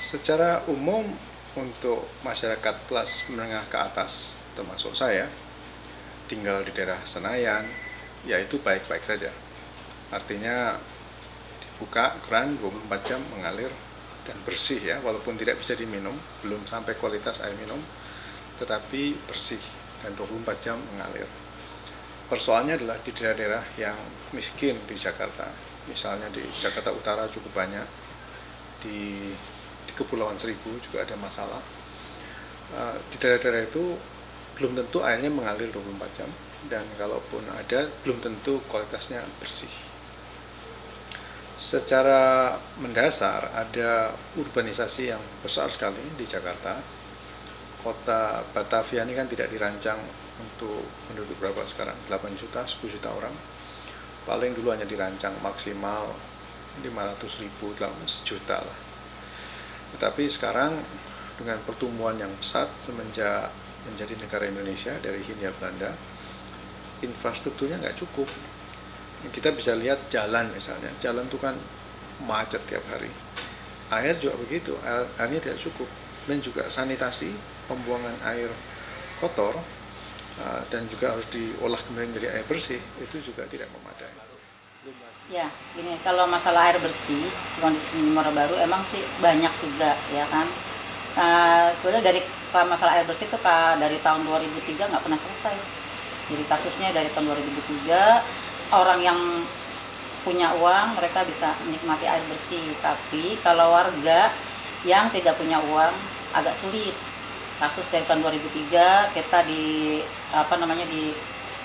Secara umum untuk masyarakat kelas menengah ke atas, termasuk saya, tinggal di daerah Senayan, yaitu baik-baik saja. Artinya dibuka keran 24 jam mengalir dan bersih ya, walaupun tidak bisa diminum, belum sampai kualitas air minum, tetapi bersih dan 24 jam mengalir. Persoalannya adalah di daerah-daerah yang miskin di Jakarta, misalnya di Jakarta Utara cukup banyak, di Kepulauan Seribu juga ada masalah. Di daerah-daerah itu belum tentu airnya mengalir 24 jam, dan kalaupun ada belum tentu kualitasnya bersih. Secara mendasar ada urbanisasi yang besar sekali di Jakarta. Kota Batavia ini kan tidak dirancang untuk penduduk berapa sekarang, 8 juta, 10 juta orang. Paling dulu hanya dirancang maksimal 500.000, 1 juta lah. Tetapi sekarang dengan pertumbuhan yang pesat semenjak menjadi negara Indonesia dari Hindia Belanda, infrastrukturnya nggak cukup. Kita bisa lihat jalan misalnya, jalan itu kan macet tiap hari. Air juga begitu, airnya tidak cukup. Dan juga sanitasi, pembuangan air kotor, dan juga harus diolah kembali menjadi air bersih, itu juga tidak memadai. Ya, gini, kalau masalah air bersih, kondisi di Muara Baru emang sih banyak juga, ya kan. Sebenarnya dari masalah air bersih itu dari tahun 2003 nggak pernah selesai. Jadi kasusnya dari tahun 2003, orang yang punya uang mereka bisa menikmati air bersih, tapi kalau warga yang tidak punya uang agak sulit. Kasus dari tahun 2003 kita di di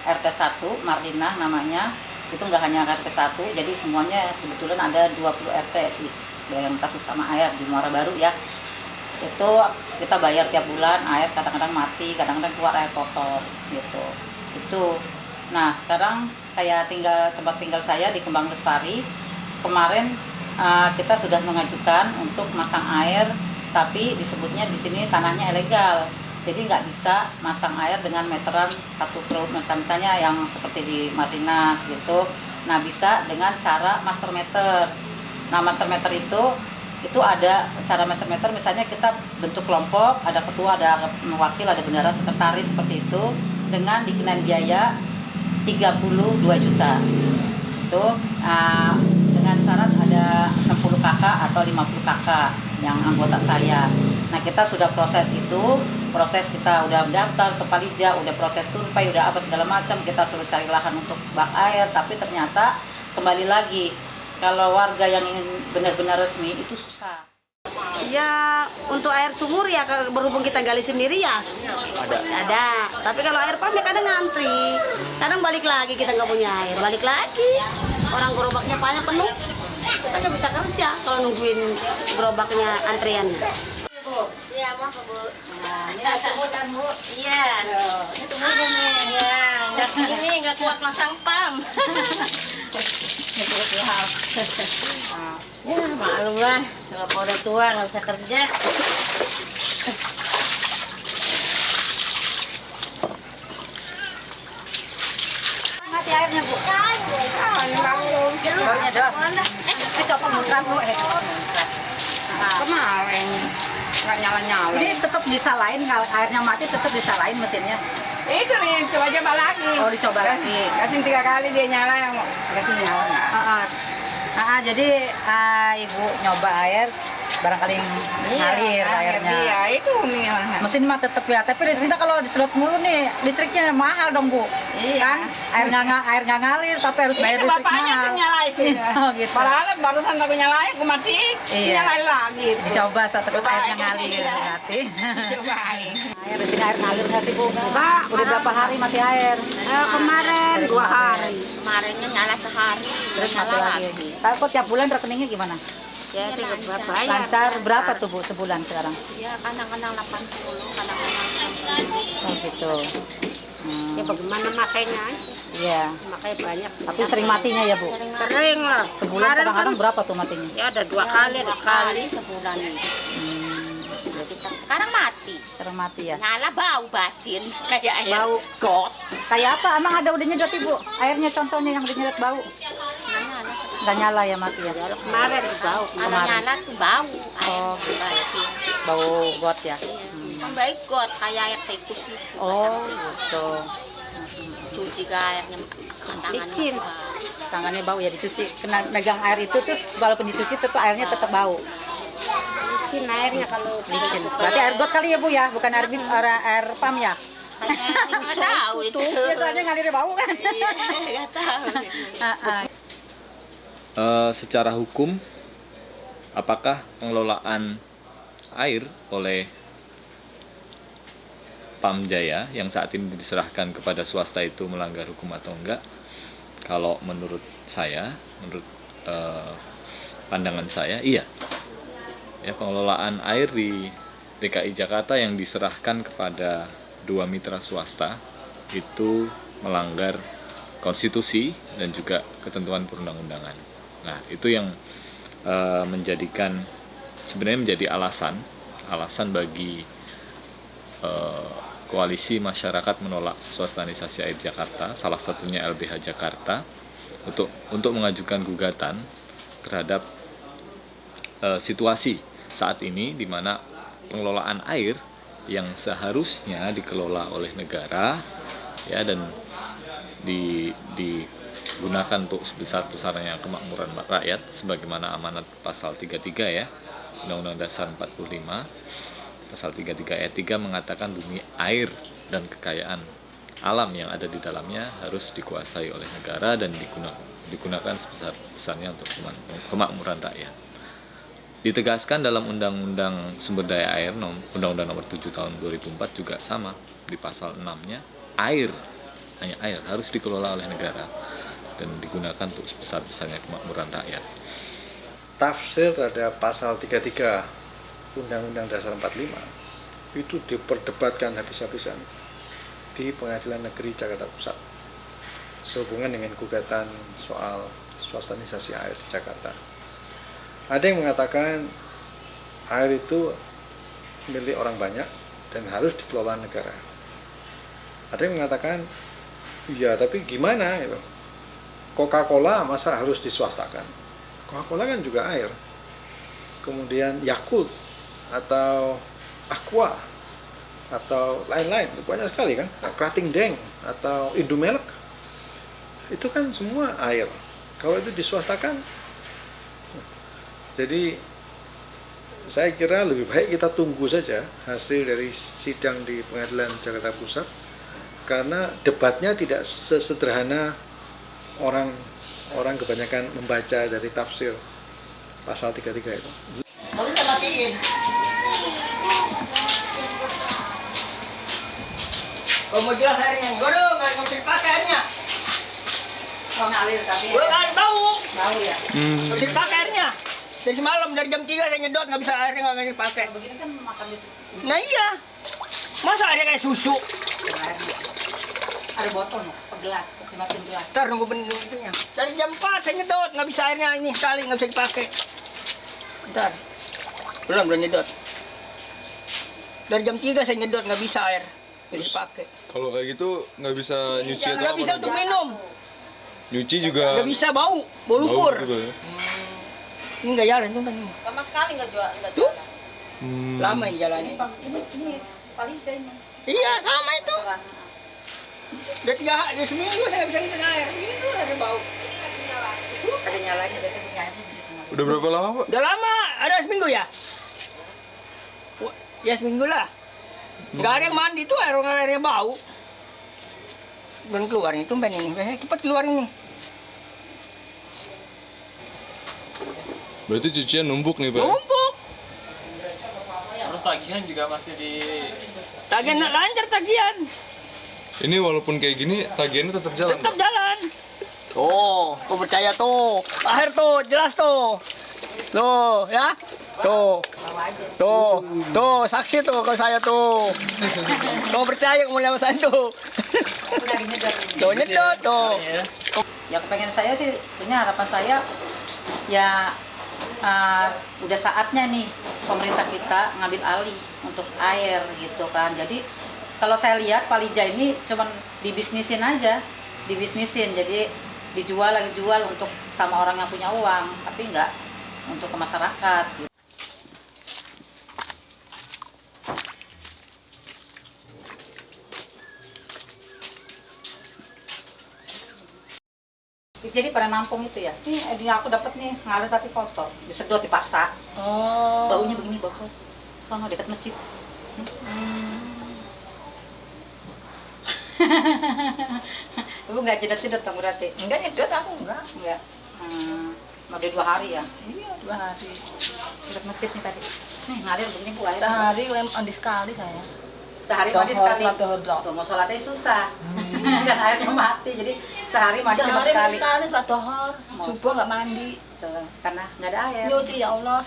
RT 1 Marlinah namanya, itu nggak hanya RT 1, jadi semuanya kebetulan ada 20 RT sih yang kasus sama air di Muara Baru ya. Itu kita bayar tiap bulan, air kadang-kadang mati, kadang-kadang keluar air kotor gitu. Itu. Nah, sekarang kayak tempat tinggal saya di Kembang Lestari, kemarin kita sudah mengajukan untuk masang air, tapi disebutnya di sini tanahnya ilegal. Jadi nggak bisa masang air dengan meteran 1 kilo, misalnya yang seperti di Marina gitu. Nah, bisa dengan cara master meter. Nah, master meter itu ada cara master meter, misalnya kita bentuk kelompok, ada ketua, ada wakil, ada bendara, sekretaris seperti itu, dengan dikenain biaya 32 juta. Itu dengan syarat ada 60 kakak atau 50 kakak yang anggota saya. Nah, kita sudah proses itu, kita udah daftar ke Palija, udah proses survei, udah apa segala macam, kita suruh cari lahan untuk bak air, tapi ternyata kembali lagi kalau warga yang ingin benar-benar resmi itu susah. Ya, untuk air sumur ya berhubung kita gali sendiri ya ada. Tapi kalau air pump ya kadang ngantri, kadang balik lagi kita nggak punya air, balik lagi orang gerobaknya banyak penuh, kita nggak bisa kerja kalau nungguin gerobaknya antriannya. Iya, mau Bu. Nah, ini sumur kan Bu? Iya. Ini sumur nih. Ya, nggak kuat masang pam. Ya, maklum lah, kalau udah tua nggak bisa kerja. Mati airnya Bu. Ini bangun. Barunya dot. Coba muncrat Bu. Kemarin nggak nyala-nyala. Jadi tetap disalain, kalau airnya mati tetap disalain mesinnya. Itu nih, coba lagi. Oh, dicoba lagi. Kasih 3 kali dia nyala, kasih nyala nggak? Jadi Ibu nyoba air, barangkali ngalir airnya. Iya, itu nih. Mesin mah tetap ya, tapi kita kalau disedot mulu nih, listriknya mahal dong Bu. Iya. Kan air nggak ngalir, tapi harus bayar Itu listrik bapaknya mahal. tuh nyalain sih. Oh gitu. Padahal barusan tapi nyalain, aku matiin, Iya. nyalain lagi. Dicoba satu kali Cobain. airnya ngalir berarti. Cobain. Air di sini air ngalir nggak sih Bu? Enggak. Udah berapa hari mati air? Kemarin Dari 2 kemarin. hari. Kemarinnya nyala sehari, Terus mati lagi. Tapi kok tiap bulan rekeningnya gimana? Ya, bayar. Lancar berapa tuh Bu sebulan sekarang? Ya, kadang-kadang 80, kadang-kadang 60. Oh gitu. Ya bagaimana makainya? Iya. Makai banyak. Tapi sering matinya ya Bu? Sering lah. Sebulan kadang-kadang berapa tuh matinya? Ya ada 2 kali, ada sekali sebulan. Sekarang mati. Sekarang mati ya? Nyala bau bacin kayak air Bau. got. Kayak apa? Emang ada udah nyedot Ibu? Airnya contohnya yang udah nyedot bau? Nyala sekarang. Nggak nyala ya, mati ya? Kalau kemarin bau, Kemarin. Nyala tuh bau. Oh, Bacin. bau got ya? Kan baik got kayak air tikus itu. Oh, gitu. Cuci ke airnya tangan Licin. Tangannya bau ya dicuci. Kena megang air itu terus walaupun dicuci tetap airnya tetap bau. licin airnya kalau Licin. Berarti air got kali ya Bu ya, bukan air pam ya? Nggak tahu itu. Ya soalnya ngalirnya bau kan. Iya, nggak tahu. Secara hukum, apakah pengelolaan air oleh Pamjaya yang saat ini diserahkan kepada swasta itu melanggar hukum atau enggak? Kalau menurut saya, menurut pandangan saya, iya. Ya, pengelolaan air di DKI Jakarta yang diserahkan kepada dua mitra swasta itu melanggar konstitusi dan juga ketentuan perundang-undangan. Nah, itu yang sebenarnya menjadi alasan bagi koalisi masyarakat menolak swastanisasi air Jakarta, salah satunya LBH Jakarta, untuk mengajukan gugatan terhadap situasi saat ini di mana pengelolaan air yang seharusnya dikelola oleh negara ya dan digunakan untuk sebesar-besarnya kemakmuran rakyat sebagaimana amanat pasal 33 ya Undang-Undang Dasar 45. Pasal 33 ayat 3 mengatakan bumi, air, dan kekayaan alam yang ada di dalamnya harus dikuasai oleh negara dan digunakan sebesar-besarnya untuk kemakmuran rakyat. Ditegaskan dalam Undang-Undang Sumber Daya Air, Undang-Undang Nomor 7 Tahun 2004 juga sama, di pasal 6-nya, hanya air harus dikelola oleh negara dan digunakan untuk sebesar-besarnya kemakmuran rakyat. Tafsir terhadap pasal 33 Undang-Undang Dasar 45 itu diperdebatkan habis-habisan di Pengadilan Negeri Jakarta Pusat sehubungan dengan gugatan soal swastanisasi air di Jakarta. Ada yang mengatakan air itu milik orang banyak dan harus dikelola negara. Ada yang mengatakan iya, tapi gimana gitu. Coca-Cola masa harus diswastakan? Coca-Cola kan juga air. Kemudian Yakult atau Aqua atau lain-lain, banyak sekali kan, Krating Deng atau Indomelek, itu kan semua air. Kalau itu diswastakan, jadi saya kira lebih baik kita tunggu saja hasil dari sidang di Pengadilan Jakarta Pusat, karena debatnya tidak sesederhana orang kebanyakan membaca dari tafsir pasal 33 itu. Mau kita matiin. Kalau mau jelas airnya, gue dong, nggak bisa dipakai airnya. Kalau ngalir tapi Gue nggak bau, bau ya. nggak bisa dipakai airnya. Dari semalam, dari jam 3 saya nyedot, nggak bisa airnya nggak dipakai. Begini kan makan di Nah iya, masa airnya kayak susu? ada botol no, per gelas, dimasukin gelas. Ntar nunggu bentuknya. Dari jam 4 saya nyedot, nggak bisa airnya ini sekali, nggak bisa dipakai. Ntar, belum nyedot. Dari jam 3 saya nyedot, nggak bisa air, nggak bisa dipakai. Kalau kayak gitu nggak bisa nyuci atau Nggak apa? bisa untuk minum, Nyuci juga nggak bisa bau lumpur. bau juga ya? Ini nggak jalan tuh kan. Sama sekali nggak jual, nggak Tuh, jualan. lama ini jalannya. Ini paling ini. Iya sama itu. Udah 3 hari, seminggu saya bisa minum air. Ini tuh ada bau. Ada nyalanya dari punya airnya gitu. Udah berapa lama, Pak? Udah lama, ada seminggu ya? Ya seminggu lah. Nggak ada yang mandi tuh airnya bau. Belum keluar nih, tumben ini. Biasanya cepat keluar ini. Berarti cucian numpuk nih, Pak? Numpuk. Terus tagihan juga masih di Tagihan nggak lancar tagihan. Ini walaupun kayak gini, tagihannya tetap jalan. Tetap Pak? jalan. Tuh percaya tuh. Akhir tuh, jelas tuh. Tuh, ya. Tuh, saksi tuh kalau saya tuh. Kamu percaya kamu sama saya tuh. Udah nyedot. Tuh, nyedot tuh. Ya kepengen saya sih, punya harapan saya ya udah saatnya nih pemerintah kita ngambil alih untuk air gitu kan. Jadi kalau saya lihat Palija ini cuman dibisnisin aja, dibisnisin. Jadi dijual lagi jual untuk sama orang yang punya uang, tapi nggak untuk ke masyarakat. Gitu. Jadi pada nampung itu ya, ini aku dapat nih ngalir tapi kotor, disedot dipaksa. Oh. Baunya begini bau, sama dekat masjid. Ibu nggak jedot-jedot dong berarti? Enggak nyedot aku enggak. Enggak. Mau ada 2 hari ya? Iya 2 hari. Dekat masjid nih tadi. Nih ngalir begini Bu air. Sehari mandi sekali saya. Sehari mandi sekali. Dohor. Tuh, mau sholatnya susah. Kan airnya mati, jadi sehari mandi cuma Sehari mandi sekali. sekali sholat dohor. Mau Subuh nggak mandi. Tuh, karena nggak ada air. Nyuci ya Allah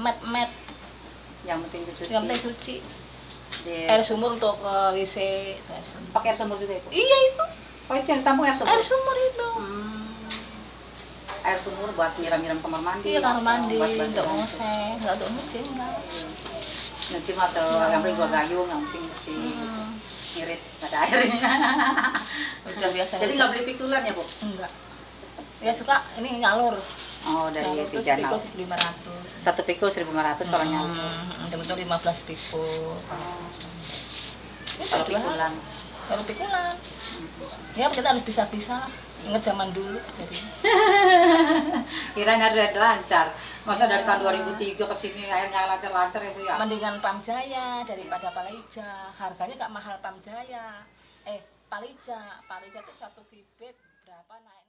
met. Yang penting cuci. Yang penting suci. Yes. Air sumur untuk ke WC. Pakai air sumur juga Ibu? Iya itu. Oh itu yang ditampung air sumur? Air sumur itu. Air sumur buat nyiram-nyiram kamar mandi? Iya kamar mandi, Buat untuk bantu. ngoseng, nggak untuk nyuci enggak. Nyuci mah yang penting 2 gayung, yang penting cuci ngirit, nggak ada airnya. Udah biasa. Jadi nggak beli pikulan ya Bu? Enggak. Ya suka ini nyalur. Oh dari Nyalur si tuh Janal. sepikul 1.500. 1 pikul 1.500 kalau nyalur. Temen-temen 15 pikul. Ini Kalau pikulan. Kalau pikulan. Ya kita harus bisa-bisa. Ingat zaman dulu. Jadi. Kirain ada lancar. Masa dari tahun 2003 ke sini airnya lancar-lancar ya Bu ya? Mendingan Pamjaya daripada Palija. Harganya nggak mahal Pamjaya. Palija. Palija itu 1 kubik berapa naik?